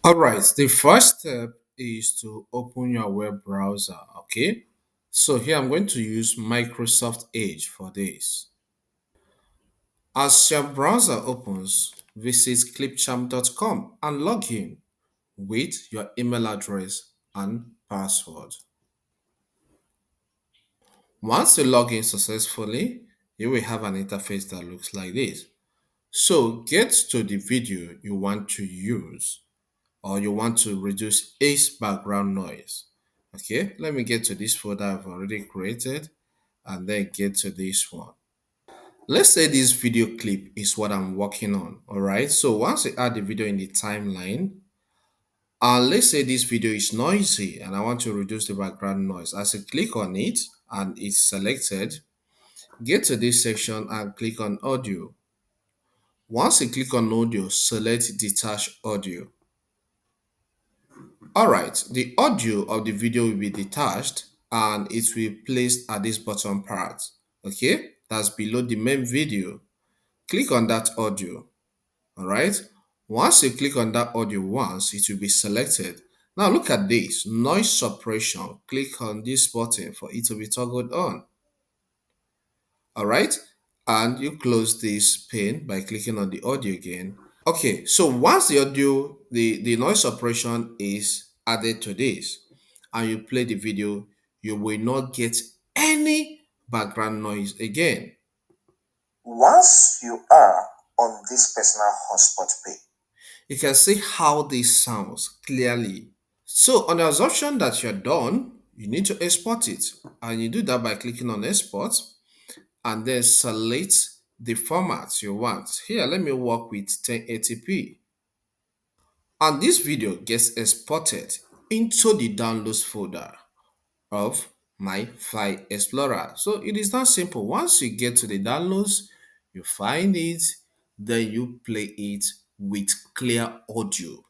All right, the first step is to open your web browser, okay? So here I'm going to use Microsoft Edge for this. As your browser opens, visit clipchamp.com and log in with your email address and password. Once you log in successfully, you will have an interface that looks like this. So get to the video you want to use or you want to reduce its background noise. Okay, let me get to this folder I've already created and then get to this one. Let's say this video clip is what I'm working on. All right, so once you add the video in the timeline, and let's say this video is noisy and I want to reduce the background noise. As I click on it and it's selected, get to this section and click on audio. Once you click on audio, select detach audio. All right, the audio of the video will be detached and it will be placed at this bottom part. Okay, that's below the main video. Click on that audio. All right, once you click on that audio once, it will be selected. Now look at this noise suppression. Click on this button for it to be toggled on. All right, and you close this pane by clicking on the audio again. Okay, so once the audio, the noise suppression is added to this and you play the video, you will not get any background noise again. Once you are on this personal hotspot page, You can see how this sounds clearly. So on the assumption that you're done, you need to export it. And you do that by clicking on export and then select the format you want. Here, let me work with 1080p. And this video gets exported into the downloads folder of my file explorer. So it is that simple. Once you get to the downloads, you find it, then you play it with clear audio.